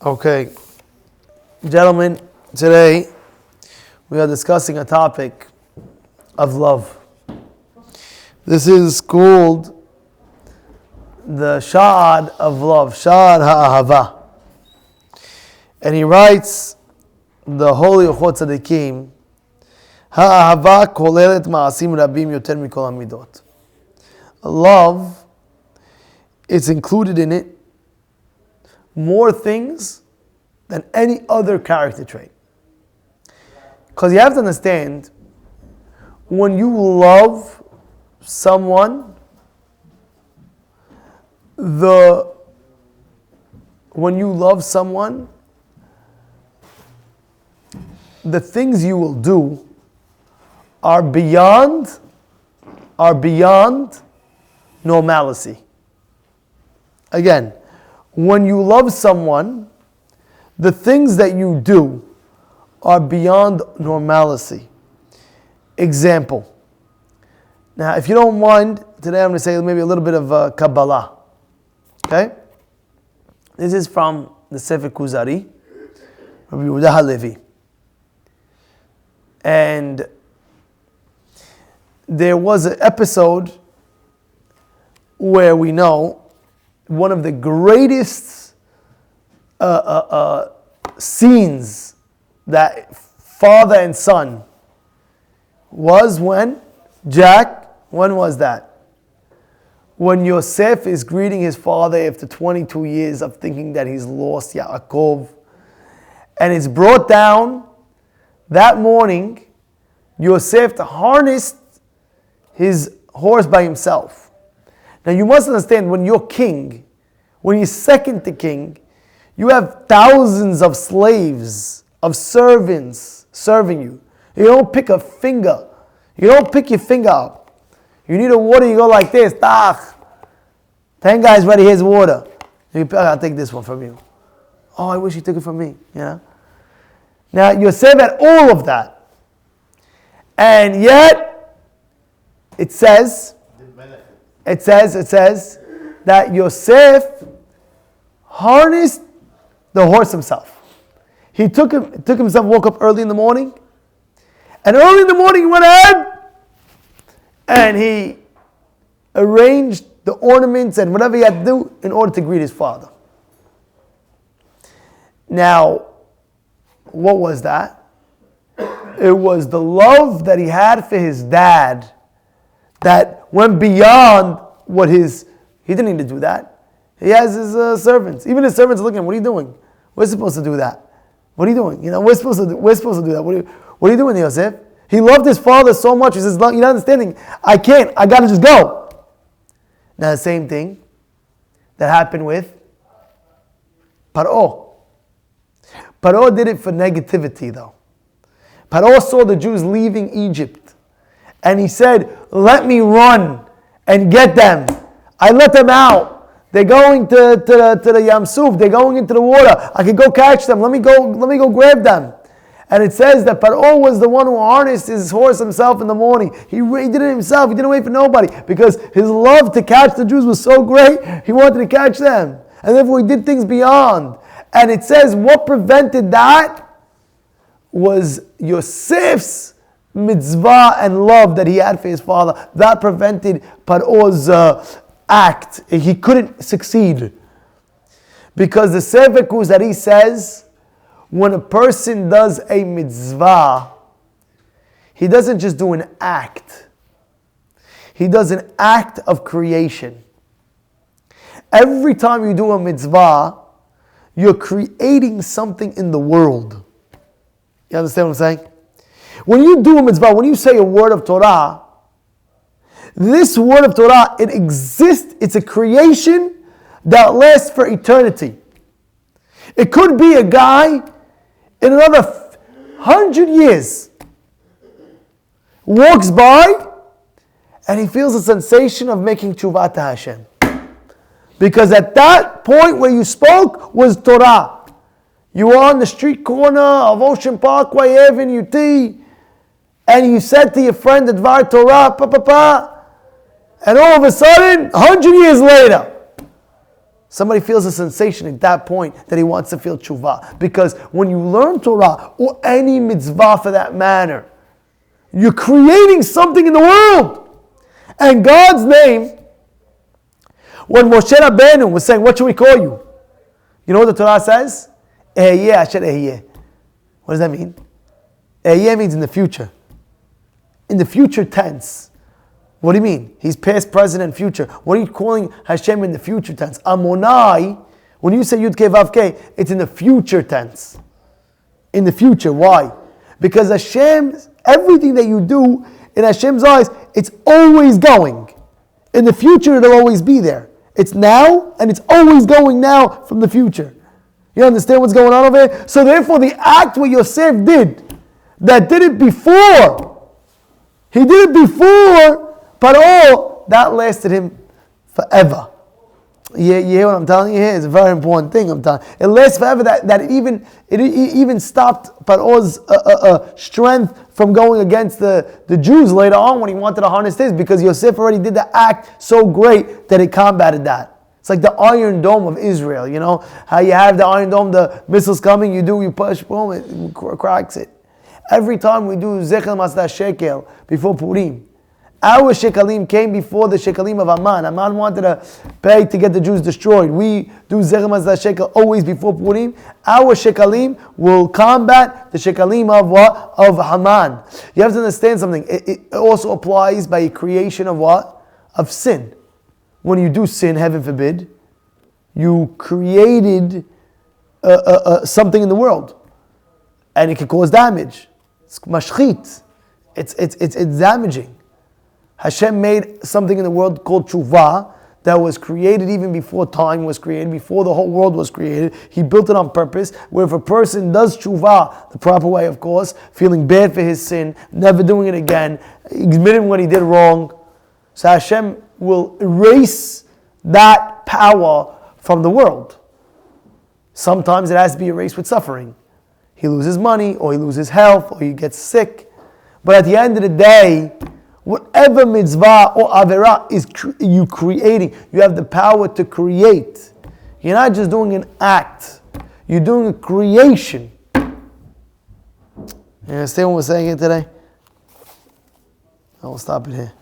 Okay, gentlemen, today we are discussing a topic of love. This is called the Sha'ad of love, Sha'ad ha'ahava. And he writes, the Holy Ochot Tzadikim, ha'ahava kolelet ma'asim rabim yoter mikol hamidot. Love, it's included in it more things than any other character trait. Because you have to understand, when you love someone, the things you will do are beyond normalcy. Again, when you love someone, the things that you do are beyond normalcy. Example. Now, if you don't mind, today I'm going to say maybe a little bit of KABALA. Okay? This is from the Sefer Kuzari, Rabbi Yosef Palacci. And there was an episode where we know one of the greatest scenes that father and son was when was that? When Yosef is greeting his father after 22 years of thinking that he's lost Yaakov, and it's brought down that morning, Yosef harnessed his horse by himself. Now you must understand, when you're king, when you're second to king, you have thousands of slaves, of servants serving you. You don't pick a finger. You don't pick your finger up. You need a water, you go like this. 10 guys ready, here's water. I'll take this one from you. Oh, I wish you took it from me. Yeah. Now Yosef had all of that. And yet, it says that Yosef harnessed the horse himself. He took himself, woke up early in the morning, and early in the morning he went ahead and he arranged the ornaments and whatever he had to do in order to greet his father. Now, what was that? It was the love that he had for his dad that went beyond what he didn't need to do that. He has his servants. Even his servants are looking at him, what are you doing? We're supposed to do that. What are you doing? We're supposed to do that. What are you doing, Yosef? He loved his father so much. He says, you're not understanding. I got to just go. Now the same thing that happened with Paro. Paro did it for negativity though. Paro saw the Jews leaving Egypt. And he said, let me run and get them. I let them out. They're going to the Yam Suf. They're going into the water. I can go catch them. Let me go grab them. And it says that Paro was the one who harnessed his horse himself in the morning. He did it himself. He didn't wait for nobody because his love to catch the Jews was so great. He wanted to catch them. And therefore he did things beyond. And it says what prevented that was Yosef's mitzvah and love that he had for his father. That prevented Paro's act. He couldn't succeed. Because the Sefer Kuzari says, when a person does a mitzvah, he doesn't just do an act. He does an act of creation. Every time you do a mitzvah, you're creating something in the world. You understand what I'm saying? When you do a mitzvah, when you say a word of Torah, this word of Torah, it exists, it's a creation that lasts for eternity. It could be a guy in another 100 years walks by and he feels a sensation of making tshuva to Hashem. Because at that point where you spoke was Torah. You were on the street corner of Ocean Parkway Avenue T, and you said to your friend the Dvar Torah, and all of a sudden, 100 years later, Somebody feels a sensation at that point that he wants to feel tshuva. Because when you learn Torah, or any mitzvah for that matter, you're creating something in the world. And God's name, when Moshe Rabbeinu was saying, what should we call you? You know what the Torah says? Ehyeh asher ehyeh. What does that mean? Ehyeh means in the future. In the future tense. What do you mean? He's past, present, and future. What are you calling Hashem in the future tense? Amonai, when you say Yud Kei Vav Kei, it's in the future tense. In the future. Why? Because Hashem, everything that you do in Hashem's eyes, it's always going. In the future, it'll always be there. It's now, and it's always going now from the future. You understand what's going on over here? So therefore, the act what Yosef did, that did it before, he did it before, Paro, that lasted him forever. You hear what I'm telling you here? It's a very important thing I'm telling you. It lasts forever, that it even stopped Paro's strength from going against the Jews later on when he wanted to harness this, because Yosef already did the act so great that it combated that. It's like the Iron Dome of Israel, you know? How you have the Iron Dome, the missiles coming, you push, boom, it cracks it. Every time we do Zechel Masda Shekel before Purim, our shekalim came before the shekalim of Aman. Aman wanted to pay to get the Jews destroyed. We do Zechem Mazda Shekel always before Purim. Our shekalim will combat the shekalim of what? Of Haman. You have to understand something. It also applies by a creation of what? Of sin. When you do sin, heaven forbid, you created something in the world. And it can cause damage. It's mashchit. It's damaging. Hashem made something in the world called tshuva that was created even before time was created, before the whole world was created. He built it on purpose, where if a person does tshuva, the proper way of course, feeling bad for his sin, never doing it again, admitting what he did wrong, so Hashem will erase that power from the world. Sometimes it has to be erased with suffering. He loses money, or he loses health, or he gets sick. But at the end of the day, whatever mitzvah or averah is you creating, you have the power to create. You're not just doing an act, you're doing a creation. You understand what we're saying here today? I will stop it here.